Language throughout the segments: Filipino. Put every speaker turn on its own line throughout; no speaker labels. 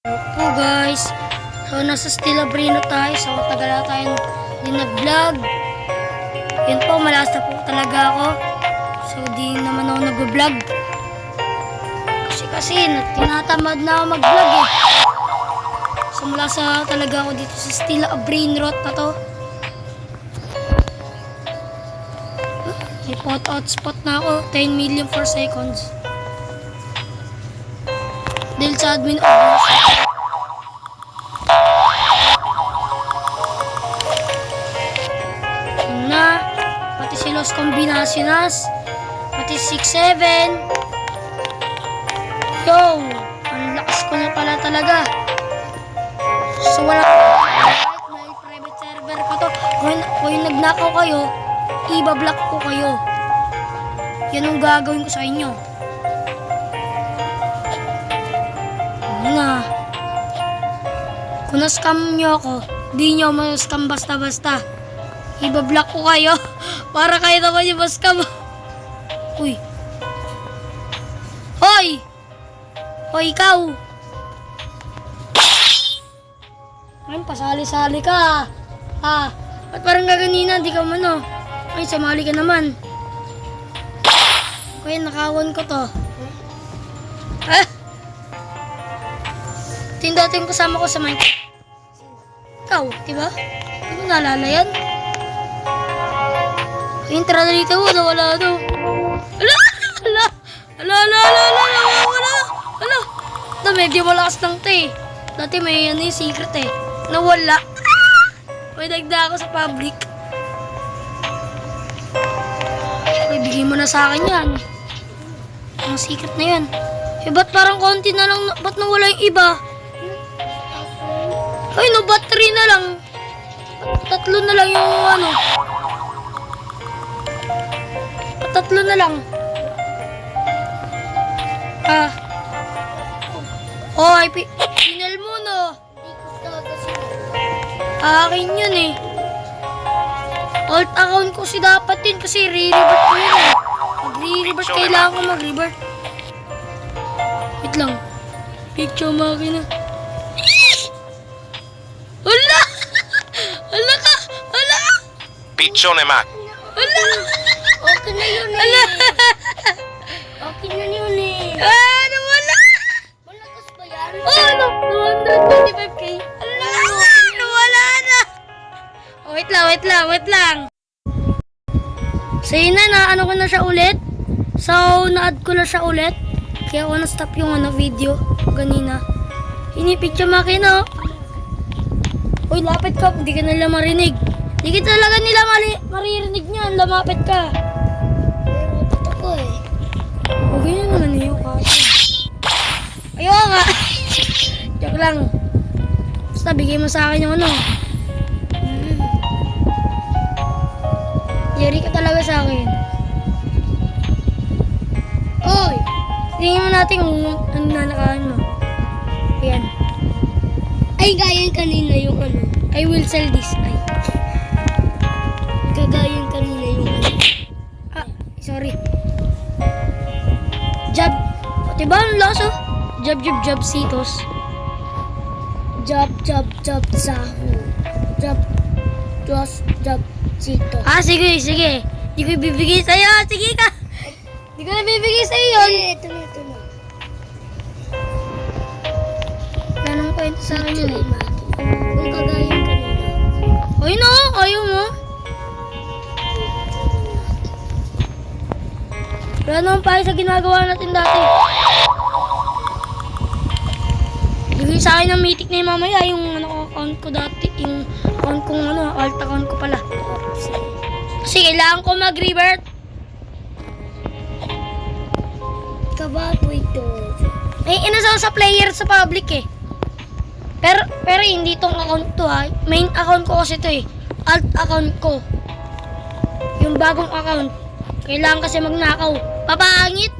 Po guys, so nasa Stila Brino tayo, so tagal na tayong din nag-vlog. Yun po, malas na po talaga ako. So di naman ako nag-vlog. Kasi tinatamad na ako mag-vlog eh. So malasa talaga ako dito sa Stila Brino na to. May photo spot na ako, 10 million for seconds. Dahil sa admin oversight. Na, pati si Los Combinaciones, pati 6-7. Yo, ang lakas ko na pala talaga. So wala, may private server ko to. Kung nagnakaw kayo, ibablock ko kayo. Yan ang gagawin ko sa inyo. Na, kung na-scam nyo ako, di nyo ma-scam basta-basta. Ibablock ko kayo para kayo naman yung ma-scam. Uy. Hoy! Hoy, ikaw! Ay, pasali-sali ka. Ha? Ba't parang gaganina, di ka mano? Ay, samali ka naman. Kaya nakawan ko to. Ha? Ito yung dati yung kasama ko sa Minecraft. Ikaw, diba? Hindi mo naalala yan? Yung tara na dito, wala daw. Ala! Ala! Ala! Ala! Ala! Ala! Ala! Ito, medyo malakas lang ito eh. Dati may ano yung secret eh. Nawala. May dagda ako sa public. Ay, bigay mo na sa akin yan. Ang secret na yan. Eh, ba't parang konti na lang, ba't nawala yung iba? Ay, no, battery na lang. Tatlo na lang yung ano. Tatlo na lang. Ah. Oh, ay, pinal mo, no? Akin yun eh. Alt account ko si dapat din kasi re-revert ko yun eh. Mag-re-revert, kailangan ko mag-revert. Wait lang. Picture makina. Hala! Hala ka! Hala!
Piccione ma.
Hala!
Okay na yun eh.
Hala!
Okay na yun eh.
Ah! Nawala!
Malakas ba yan?
Oh! No! 225k! Hala! Nawala na! Oh, wait lang. So yun na, ano ko na siya ulit. So, na-add ko na siya ulit. Kaya ako na-stop yung video kanina. Hinipicture makina. Uy, lapit ka. Hindi ka nila marinig. Hindi ka talaga nila maririnig niyan. Lamapit ka.
Lapit ako eh.
Huwag yun naman yung kasi. Ayaw nga. Joke lang. Basta bigay mo sa akin yung ano. Yari ka talaga sa akin. Oy! Tingnan mo natin kung ano nanakaan mo. Ayan.
Ay, gayang kanina yung ano.
I will sell this. Ay.
Kagayang kanina yung ano.
Ah, sorry. Jab. Diba ang lakas oh? Jab, sitos.
Job, sahu. Job, sito.
Ah, sige. Di ko ibibigay sa'yo. Sige ka. Di ko na bibigay sa'yo yun.
Eh, ito na.
Wala nang kwento sa akin yun eh.
Kung kagayang kanina.
Ay no, ayaw mo. Wala naman pa sa ginagawa natin dati. Bigay sa akin ng mythic na yung mamaya, yung ano, account ko dati, yung account kong ano, alt account ko pala. Kasi kailangan ko mag-revert.
Kababoy to.
May inasaw sa player sa public eh. Pero hindi tong account to ha. Main account ko kasi to eh. Alt account ko. Yung bagong account. Kailangan kasi magnakaw. Papangit.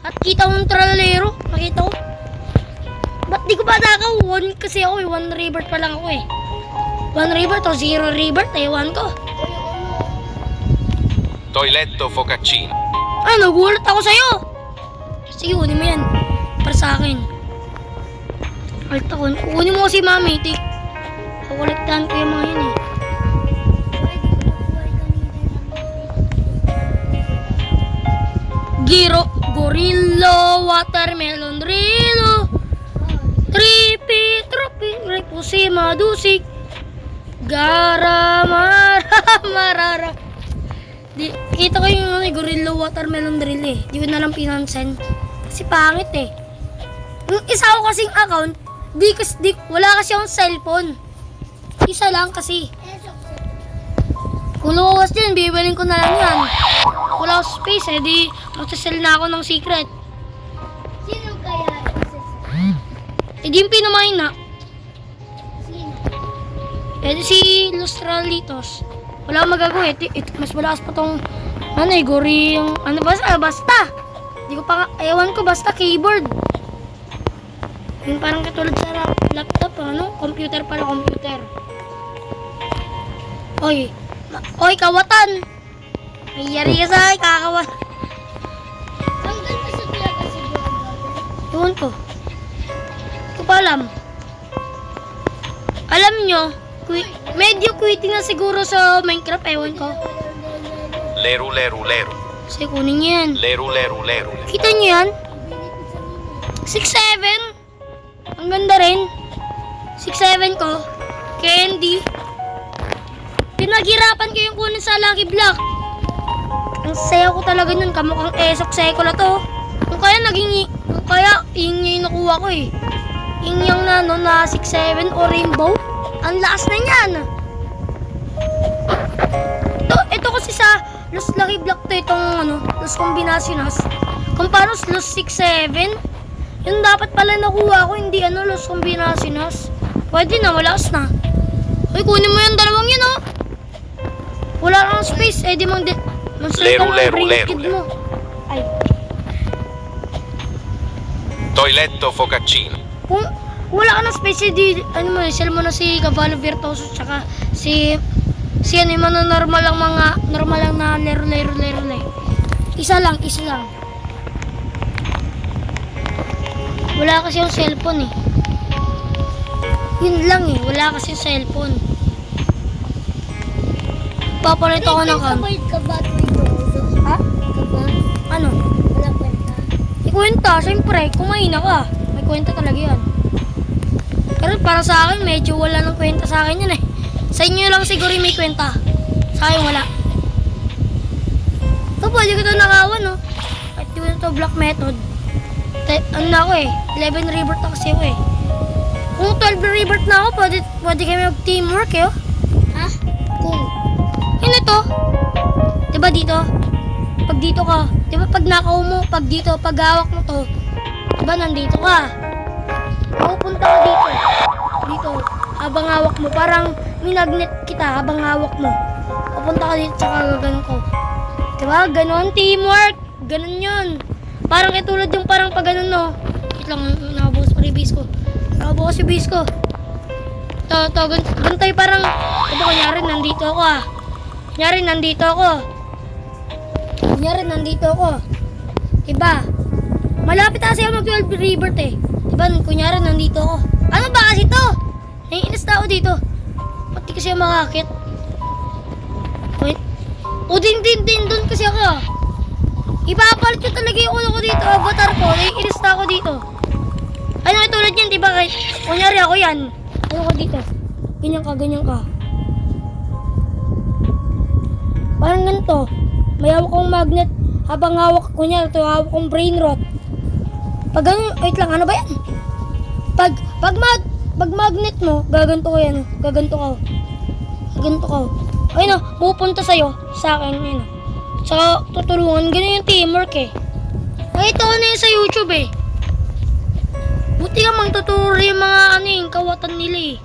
At kita ko ng tralero. Nakita ko. Ba't di ko pa nakaw? One kasi ako eh. One revert pa lang ako eh. One revert o zero revert. Ewan ko.
Toiletto focaccino.
Ay, nagulat ako sa'yo. Sige, kunin mo yan. Para sa akin. Altakon. Kukunin mo kasi mami. Kukolektahan ko yung mga yun eh.
Pwede ko makuha kanina.
Giro, Gorillo, Watermelon, Rilo, Tripi, Tropi, Repusi, Madusik, Gara, Marara. Kita ko yung Gorillo, Watermelon, Drill eh. Di ko na lang pinansin. Kasi pangit eh. Yung isa ko kasing account, wala kasi akong cellphone. Isa lang kasi. Kung lumawas dyan, bibilin ko na lang yan. Wala akong space eh, di magsasell na ako ng secret.
Sino kaya isa?
Eh di yung pinamain na.
Sino?
Eh di si Lustralitos. Wala akong magagawa eh. Mas malakas pa tong Gori yung basta. Di ko pa ewan ko basta keyboard. Yung parang katulad sa laptop, computer pala, computer. Oy, kawatan! May yari ka sa akin, kakawat.
Hanggang pa sa talaga si Brother.
Ewan ko. Hindi ko pa alam. Alam nyo, medyo quitting na siguro sa Minecraft, ewan ko.
Leru, leru, leru.
Kasi kunin nyo yan.
Leru, leru, leru.
Kita nyo yan? 6'7". Ang ganda rin. 6'7 ko. Candy. Pinaghirapan ko yung kunin sa Lucky Block. Ang saya ko talaga nun. Kamukhang esok sekula to. Kung kaya yung nakuha ko eh. Yung na 6'7 o rainbow. Ang lakas na yan. Ito kasi sa Los Lucky Block to itong Los Combinaciones. Kung paano Los 6'7, yung dapat pala nakuha ko, hindi Los Combinaciones. Pwede na, malakas na. Uy, kunin mo yung dalawang yun, oh. Wala kang space, eh di
Leru, leru, leru,
mo. Ay,
Toiletto focaccino.
kung wala ka ng space, eh di, sell mo na si Cavallo Virtuoso, tsaka si yung mga normal lang na lero. Isa lang. Wala kasi yung cellphone eh. Yun lang eh, wala kasi yung cellphone. Papalit ako ng account.
May kabat mo ito.
Ha?
Kabat?
Ano?
Wala kwenta.
Ikwenta, syempre, kumain ka. May kwenta talaga yan. Pero para sa akin, medyo wala ng kwenta sa akin yan eh. Sa inyo lang siguro may kwenta. Sa akin wala. Ito, pwede ko ito nakawan, no? At yun ito, block method. Ano na ako eh, 11 rebirth na kasi ako eh. Kung 12 rebirth na ako, pwede kami mag-teamwork eh, oh.
Ha? Kung?
Yun ito. Diba dito? Pag dito ka, diba pag nakaw mo, pag dito, pag hawak mo to, diba nandito ka? Pupunta ka dito. Dito. Habang hawak mo, parang minagnet kita habang hawak mo. Pupunta ka dito, tsaka gaganon ko. Diba? Ganon, teamwork. Ganon yun. Parang katulad yung parang pag ganon, no? Wait lang, nakabukas pa rin yung base ko. Nakabukas yung base ko. Gantay parang, diba kunyari, nandito ako ah. Kunyari, nandito ako. Diba? Malapit kasi ako mag-12 rebirth eh. Diba, kunyari, nandito ako. Ano ba kasi to? Naiinis na ako dito. Pati kasi ako makakit. O din, dun kasi ako. Ipapalit ko talaga yung ulo ko dito, avatar ko. Naiinis na ako dito. Ano katulad yan, diba? Kunyari ako yan. Ano ko dito? Ganyan ka. Parang ganito. May hawak kong magnet. Habang hawak ko niya, ito hawak kong brain rot. Pag ano, wait lang, ano ba yan? Pag magnet mo, gaganto ko yan. Gaganto ko. Ayun o, pupunta sa'yo. Sa akin, ayun o. Saka tutulungan, ganun yung teamwork eh. Nakita ko na yun sa YouTube eh. Buti ka mang tuturo yung mga kawatan nila eh.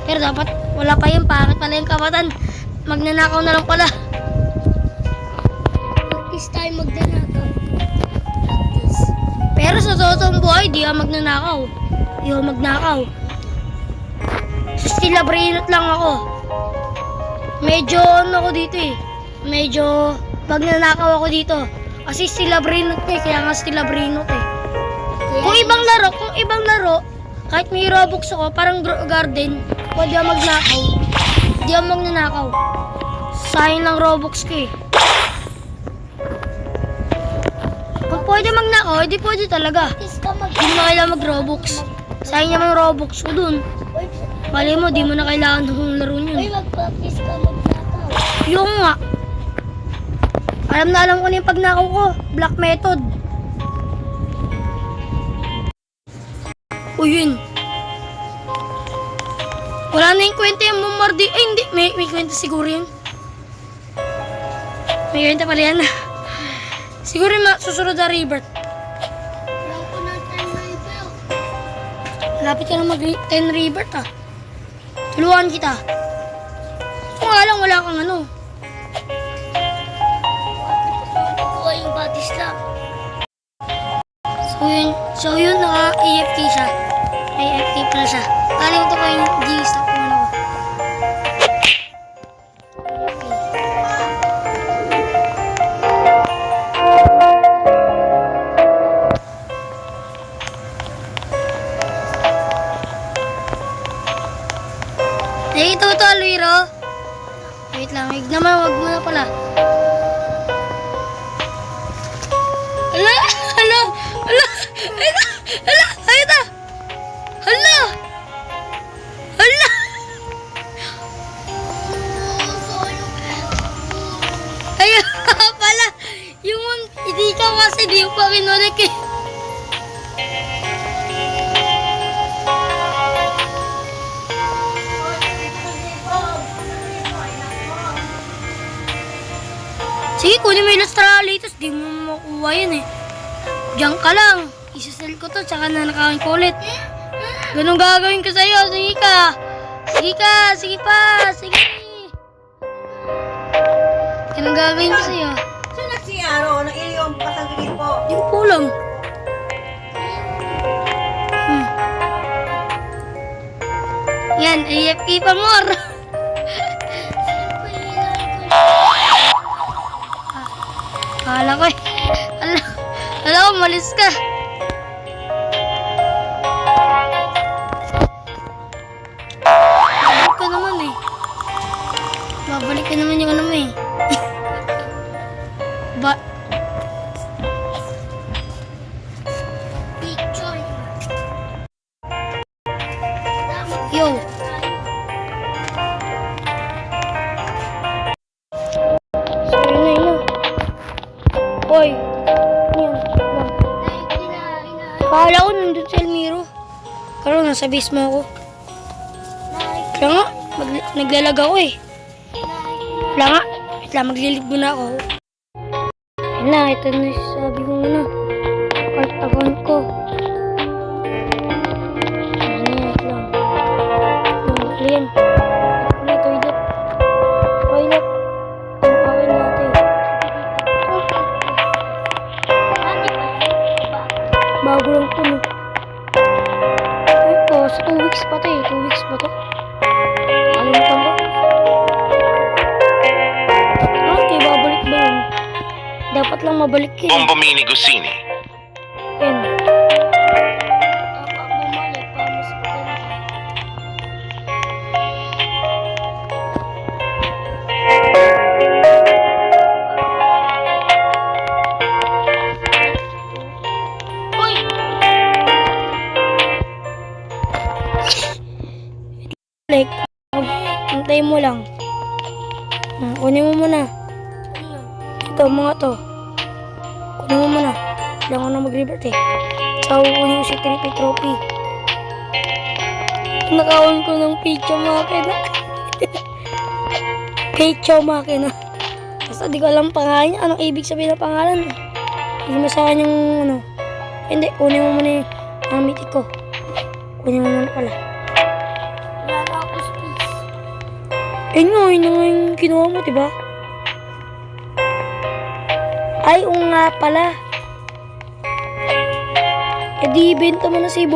Pero dapat, wala pa yung pangit pala yung kawatan. Magnanakaw na lang pala.
Practice tayo magdanakaw.
Pero sa totoong buhay, di ako magnakaw. Sa Stila Brainot lang ako. Medyo ako dito eh. Medyo magnanakaw ako dito. Kasi Stila Brainot eh, kaya nga Stila Brainot eh. Kung ibang laro, kahit may Robux ako, parang garden, pwede ako magnakaw. Hindi ako magnanakaw. Sayang lang Robux ko eh. Kung pwede magnakaw, hindi pwede talaga.
Practice ka mag...
Hindi mo kailangan mag-Robux. Sayang naman yung Robux ko dun. Mali mo, di mo na kailangan ng laro
Uy,
yun.
mag-practice ka magnakaw.
Yung nga. Alam na alam ko na yung pagnakaw ko. Black method. Uy, yun. Wala na yung kwenta yung Bombardi. Ay, hindi. May kwenta siguro yun. May kwenta pala yan. Siguro yung susunod na rebirth.
Wala ko na 10 level.
Lapit ka na mag-10 rebirth ah. Tuluan kita. Kung nga lang, wala kang ano.
Kuha yung body slap.
So yun, naka-AFK siya. AFK pala siya. Kalimutan ko yung G-stop ko ano. Nakita mo to, Alwiro? Wait lang, wag naman, wag mo na pala. Hala! Hala! Hala! Hala! Hala! Hala! Hala! Hala! Ayun pala! Yung hindi ka kasi di pa kinulik eh. Sige, kunin mo yung Astralis, di mo makuha yun eh. Diyan ka lang. Isasell ko to, tsaka na nakawin ko ulit. Ganun gagawin ko sa'yo. Sige ka. Sige ka. Sige pa. Sige. Ganun gagawin ko sa'yo.
Saan nagsiyaro? Nang iyong pasagilid po.
Yung pulang. Yan, AFK pa more. Kala ko eh. Ala ko, malis ka. Babalik ka naman eh. Babalik ka naman yung ano mo eh.
Picture.
Yo. Sorry na yun ah. Hoy. Yan. Kala ko nandun si Elmiro. Pero nasa base mo ako. Kaya nga, naglalag ako eh. Wala nga. Wait lang, maglilig muna ako. Yan na, ito na sabi ko ano. Account ko. Ano yan, wait lang. Yan. Toilet. Toilet. Ang akin natin. Bago lang ito, no? Ito, sa 2 weeks pa to eh. 2 weeks ba to? Kalimutan ko. Okay, babalik ba yun? Dapat lang mabalik yun.
Bombomini Gusini.
Yan.
Dapat bumalik pa mas maganda.
Hoy! Like, antay mo lang. Kunin mo muna. Ito, mga to. Kunin mo muna. Kailangan ko na mag-revert eh. So, kunin ko si Trippy Trophy. Nakaon ko ng Picho Makina. Picho Makina. Basta di ko alam pangalan niya. Anong ibig sabihin ng pangalan? Hindi mo sa akin yung ano. Hindi, kunin mo muna yung mythic ko. Kunin mo muna pala.
Wala na ako space.
Yun nga yung kinuha mo, diba? Ay, nga pala. E di, benta mo na si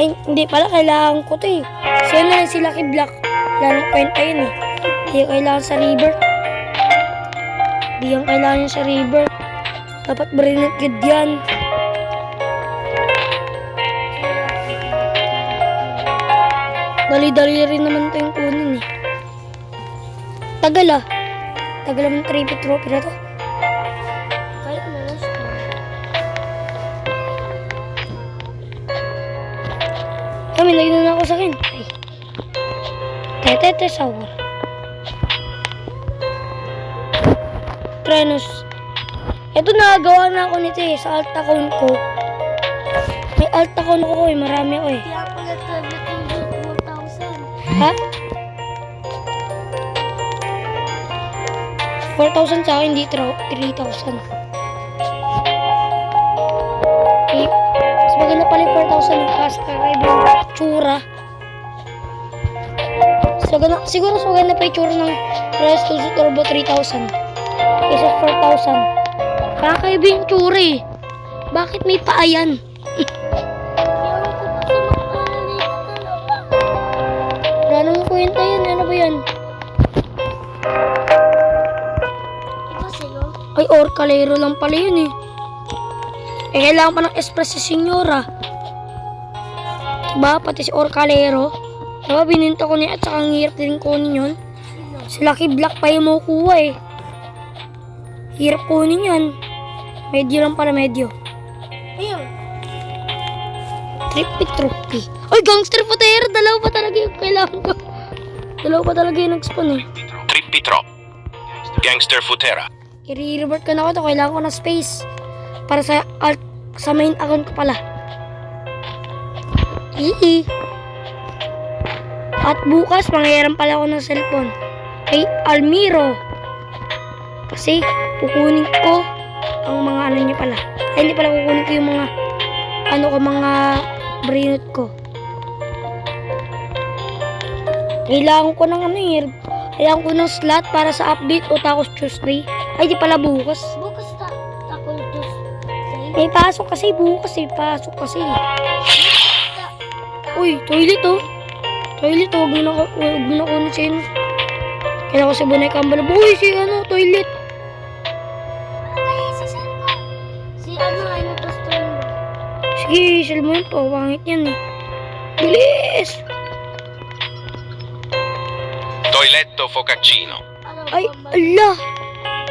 ay, hindi pala, kailangan ko to eh. Siya na si Lucky Black. Wala nang kwenta yun eh. Hindi kailangan sa river. Hindi yung kailangan sa river. Dapat barinat gid yan. Dali-dali rin naman ito yung kunin eh. Tagal ah. Tagal naman 3-bit trophy na to.
Kahit na last one.
Kami, naging na ako sa akin. Ay. Tete, sour. Trenos. Ito nagawa na ako nito eh, sa alt account ko. May alt account ako eh, marami ako eh.
Kaya pala tablet yung Boot 4,000.
Ha? 4,000 sa akin, hindi 3,000. Eh, mas maganda pala yung 4,000 yung kakaiba yung tsura. Siguro mas maganda pa yung tsura ng Resto Turbo 3,000 kaysa 4,000. Kakaiba yung tsura eh. Bakit may paa yan?
Kaya ko kasi magpalalita talaga.
Wala namang kwenta yan. Ano ba yan?
Ito sa'yo.
Ay, Orcalero lang pala yun eh. Eh, kailangan pa ng Espresso Senyora. Diba? Pati si Orcalero. Diba, bininta ko niya at saka ang hirap din kunin yun. Si Lucky Black pa yung makukuha eh. Hirap kunin yan. Medyo lang pala, medyo.
Ayun.
Trippy trophy. Ay, Gangster Futera! Dalawa pa talaga yung kailangan ko. Dalawa pa talaga yung nag-spawn eh.
Trippi trop. Gangster Futera.
I-revert ko na ako to. Kailangan ko ng space. Para sa alt, sa main account ko pala. At bukas, mangyayaran pala ako ng cellphone. Kay Almiro. Kasi, kukunin ko ang mga ano niya pala. Ay, hindi pala kukunin ko yung mga mga brainot ko. Kailangan ko ng kailangan ko ng slot para sa update o Tacos Tuesday. Ay, di pala bukas.
Bukas takol dos.
May pasok kasi bukas eh. Pasok kasi. Uy, toilet oh. Toilet oh. Huwag mo na kunin siya yun. Kailangan ko sa boneka ang balabo. Uy, si toilet.
Kaya si Sir ko. Si ano ay nagusto mo.
Sige, sell mo yun po. Pangit yan eh. Bilis!
Toiletto Focaccino.
Ay, ala!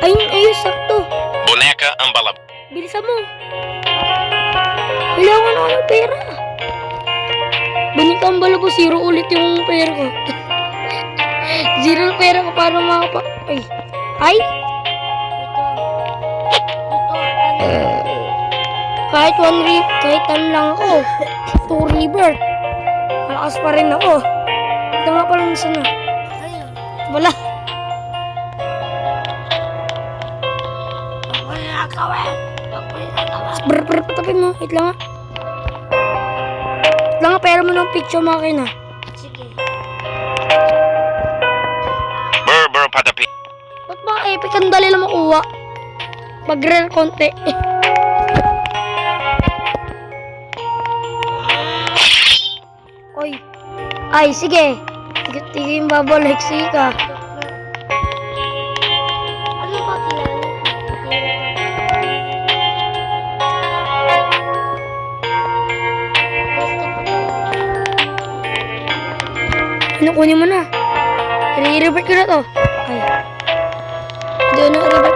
Ayun, sakto.
Boneca Ambalab.
Bilisan mo. Kailangan ako ng pera. Boneka ang balabo. 0 ulit yung pera ko. 0 pera ko para makapa... Ay. Ay! Kahit ano lang ako. 2 river. Malakas pa rin ako. Ito nga pala nasa na.
Ayun.
Wala.
Wala gawin. Wala gawin.
Brr, patapin mo. Wait lang nga. Wait lang nga, pera mo ng picture mo akin ah.
Sige.
Burr patapi.
Ba't ba epic? Ang dali lang makuha. Mag-rare konti. Oy. Ay, sige. Tigil yung babalik. Sige ka.
Ano ba kilala? Basta pa tayo.
Ano, kunin mo na. I-revert ko na to. Ay. Hindi ko na i-revert.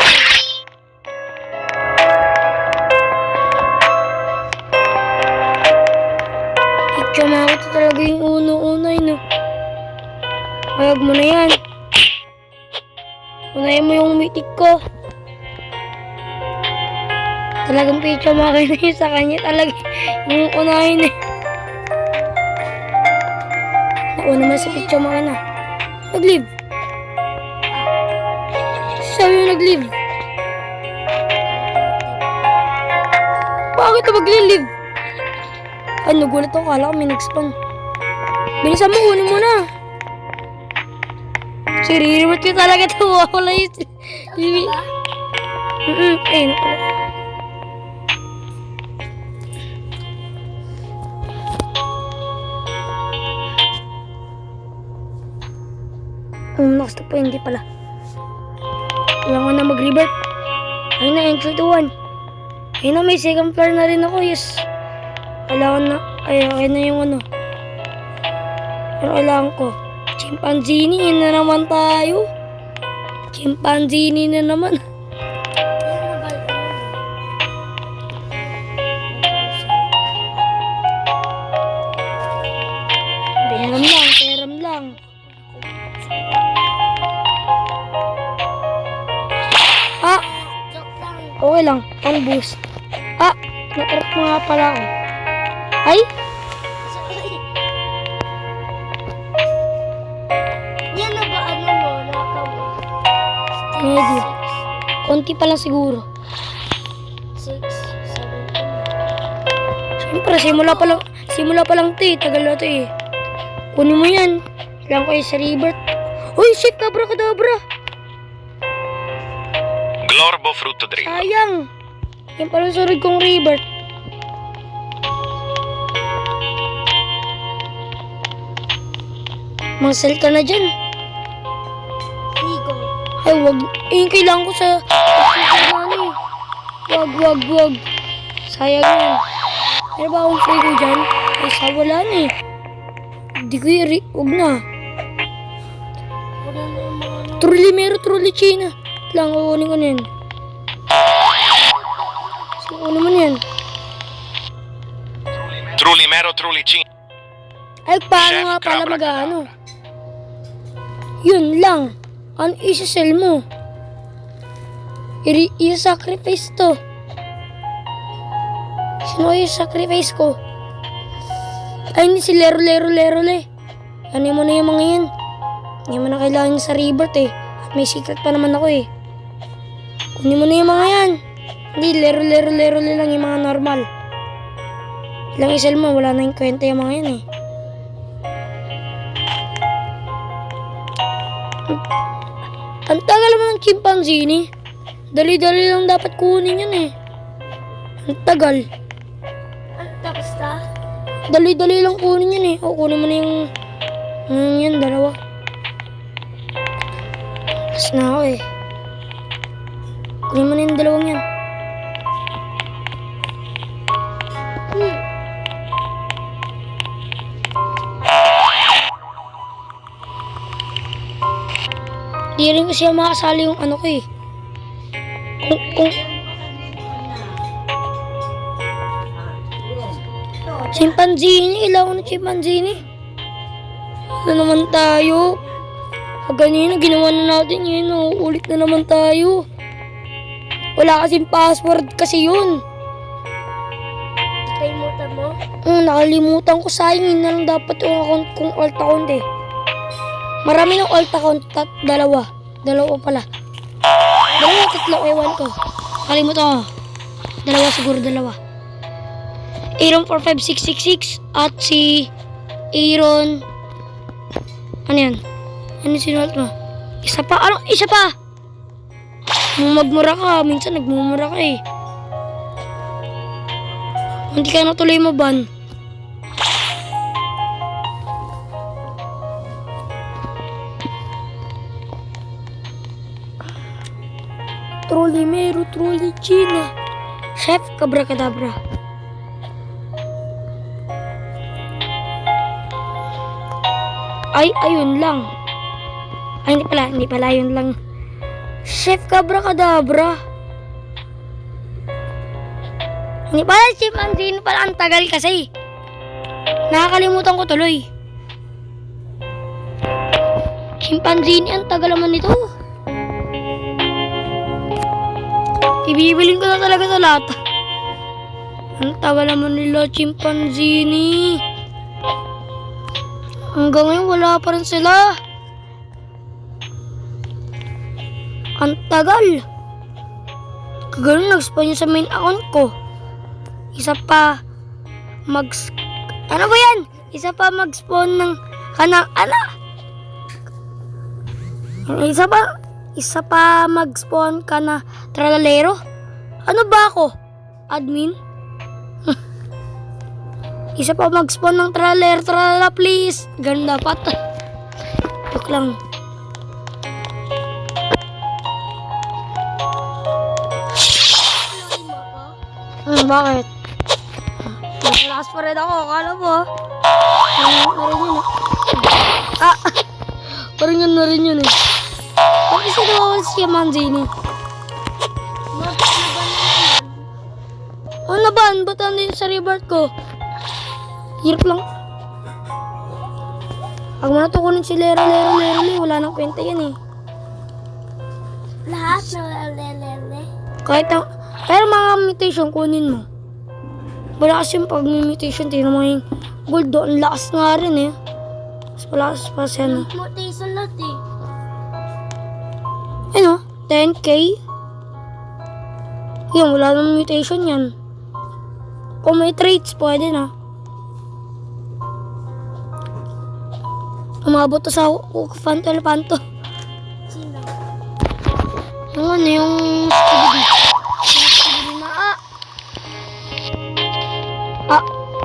Picture ito talaga yung uno-unay, no. Hayag mo na yan. Unahin mo yung mitik ko. Talagang picture na yun sa kanya talaga. Yung unahin eh. Nauna naman sa picture mo na. Nag-live. Sabi mo nag-live. Bakit ito mag-live? Ay, nagulat ako. Kala ko may nag-spawn. Bilisan mo, kunin mo na. Siri-revert ko talaga ito. Wala yun. Ayun. Next po, hindi pala. Kailangan na mag-revert. Ayun na, entry to 1. Ayun na, may second floor na rin ako. Yes. Kailangan na. Ayun na yung ano. Pero kailangan ko. Chimpanzini na naman tayo. Chimpanzini na naman. Peram lang. Ah,
Joke lang.
okay lang. Pang boost. Ah, natrap mo nga pala ako. Ay,
Yan na ba ano mo? Naka mo?
medyo. Konti pa lang siguro.
6, 7,
Siyempre, simula pa lang ito eh. Tagal na ito eh. Kunin mo yan. Kailangan ko sa river. Uy, shit, Abracadabra.
Glorbo frutto dritto.
Sayang. Yan pala sunod kong river. Masal ka na dyan.
Higo.
Ay, wag. Eh, kailangan ko sa... Wag. Sayang yan. Meron ba akong free ko dyan? Ay, wala na eh. Hindi ko yung... Wag na.
Wala na yung mga
Truly China. Lang, kukunin ko na yan. Kukunin mo na yan.
Trulli mero, trulli cin.
Ay, paano
Chef
nga pala
Crabra
mag-ano? Yun lang. Ano isa-sell mo? I-sacrifice to. Sino i-sacrifice ko? Ay, hindi si Lero. Ano mo na yung mga yan? Hindi mo na kailangan sa rebirth eh. At may secret pa naman ako eh. Kunin mo na yung mga yan. Hindi, Lero lang yung mga normal. Ilang isel mo, wala na yung kwenta yung mga yan eh. Ang tagal mo ng chimpanzini. Dali-dali lang dapat kunin yan eh. Ang tagal.
tapos na?
Dali-dali lang kunin yan eh. O, kunin mo na yung... yan, dalawa. Tapos na ako eh. Kunin mo na yung dalawang yan. Di rin kasi makasali yung ano ko eh. Kung chimpanzini, ilang na chimpanzini. Ano naman tayo? Ganyan na ginawa na natin yun. Ulit na naman tayo. Wala kasing password kasi yun.
Kalimutan mo?
Nakalimutan ko. Sayang yun na lang dapat yung account kong alt account eh. Marami ng alt account. Dalawa pala. Tatlo, ewan ko. Kalimutan ko. Dalawa. Aaron45666 at si Aaron... Ano yan? Ano sinulat mo? Isa pa? Ano? Isa pa! Magmura ka. Minsan nagmumura ka eh. Hindi ka na tuloy maban. Truly Mero, Truly China. Chef Abracadabra. Ay, ayun lang. Ay, hindi pala, ayun lang. Chef Abracadabra. Hindi pala, chimpanzini pala, ang tagal kasi. Nakakalimutan ko tuloy. Chimpanzini, ang tagal naman nito. Ibibilin ko na talaga sa lahat. Ang tagal naman nila, chimpanzini. Hanggang ngayon, wala pa rin sila. Ang tagal. Kagaling nag-spawn yun sa main account ko. Isa pa ano ba yan? Isa pa mag-spawn ng kanang Isa pa mag-spawn ka na tralalero? Ano ba ako? Admin? Isa pa mag-spawn ng tralalero, tralala please. Ganun dapat. Joke lang. Bakit? Malakas pa rin ako. Akala mo. Meron yun. Ah! Parang gano'n rin yun eh. Bakit siya nawawala si Manzini? Ano na ba? Ba't ano sa reward ko? Hirap lang. Pag mo na to kunin si Lero. Wala nang kwenta yan eh.
Lahat na lelele.
Kahit ang... Pero mga mutation, kunin mo. Wala kasi yung pag may mutation, tingnan mo yung gold doon. Lakas nga rin eh. Mas malakas pa siya no.
Mutation lahat eh.
Ano? 10k? Yan, wala nang mutation yan. Kung may traits, pwede na. Umabot to sa Fanto.
Sino?
Yung ano, yung Scooby. Scooby na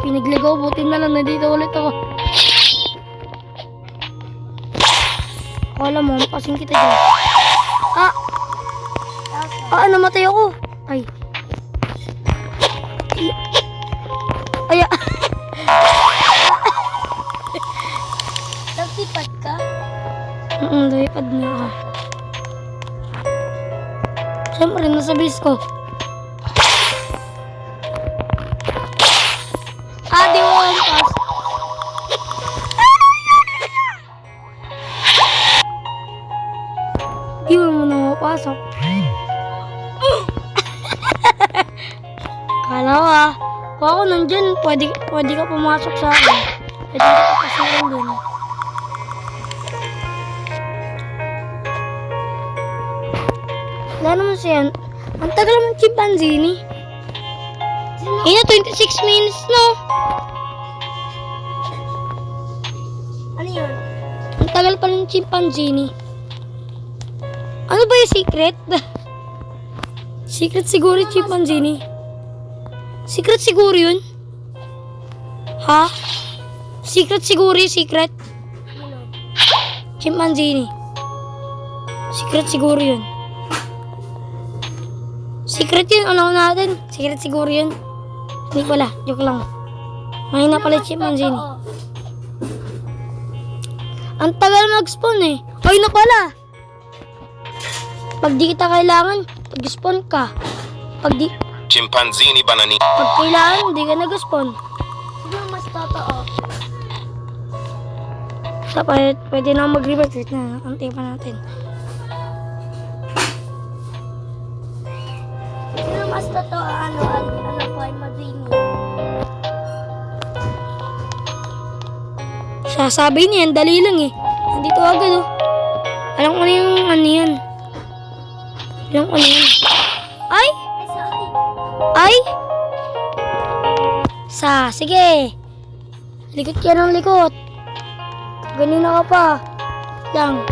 pinagligaw. Buti na lang, nandito ulit ako. Akala mo, mapasing kita dyan. Namatay ako. Ay.
Nagtipad ka?
Lumipad niya ako. Siyempre, nasa base ko. Di mo ang pass. Di mo na mapasok. Kala ko kung ako nandyan, pwede ka pumasok sa akin. Pwede ka papasukin din. Wala naman siya. Ang tagal naman chimpanzini. Ina, 26 minutes no.
Ano yun?
Ang tagal pa ng chimpanzini. Ano ba yung secret? Secret siguro yung chimpanzini. Secret siguro yun? Ha? Secret siguro yung secret? Chimpanzini. Secret siguro yun. Secret yun, ano natin? Secret siguro yun. Hindi pala, joke lang. Mahina pala yung chimpanzini. Ang tagal mag-spawn eh. Ay na pala! Pag di kita kailangan, mag-spawn ka. Pag
Chimpanzini banani.
kailangan, di ka nag-spawn.
Sino mas totoo?
Dapat, pwede na mag-revert. Wait na, antay pa natin.
Sino mas totoo? Ano po ay Mazini?
Sasabi niya, dali lang eh. Nandito agad oh. Alam ko na yung ano yan. Alam ko na yan. Ay!
Ay, sorry.
Ay! Sige. Likot ka ng likot. Ganina ka pa. Lang.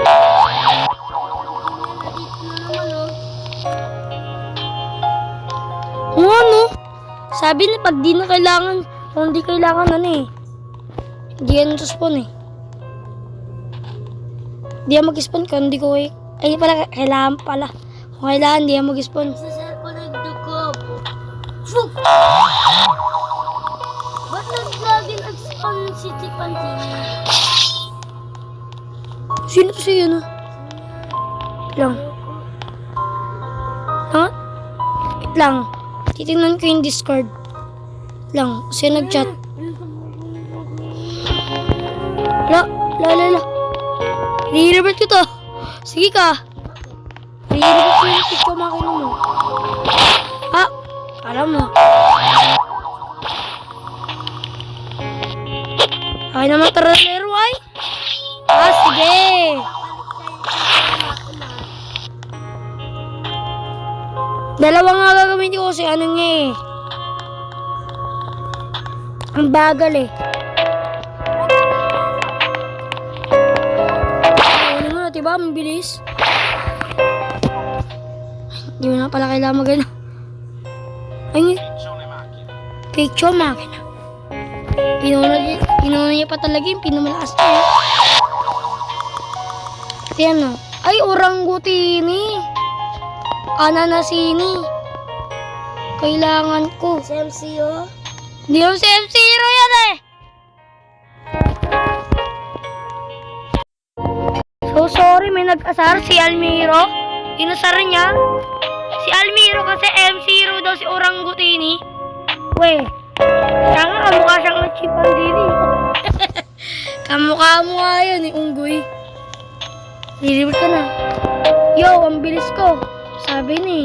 Ano? Sabi na pag di na kailangan, kung di kailangan ano eh. Hindi yan sa spawn eh. Di yan mag-spawn kung hindi ko ay pala, kailangan pala. Kung kailangan, di yan mag-spawn.
Sa cellphone nagdugog. Fuk! Ba't lagi nag-spawn si Chimpanzini?
Sino to sa'yo no? Lang. Ha? Wait lang. Titingnan ko yung Discord. Lang. Kasi nag-chat. La. I-revert ko to. Sige ka. I-revert ko yung picture makina mo. Alam mo. Ay naman taralero ay. Sige. Dalawa nga gagamitin ko kasi ano nga eh. Ang bagal eh. Ano nga, diba? Mabilis. Hindi mo na pala kailangan magana. Ay, picture makina. Inuna niya pa talaga yung pinamalakas niya. Tiyan no. Ay, orangutini. Ananasini. Kailangan ko.
Si MCO?
Hindi yung si F-Zero yan eh. sorry, may nag-asar si Almiro. Inasar niya. Si Almiro kasi M0 daw si Orangutini. We, siya nga, kamukha siyang chimpanzini. Kamukha mo nga yun, Unggoy. Lilibot ka na. Yo, ang bilis ko. Sabi ni.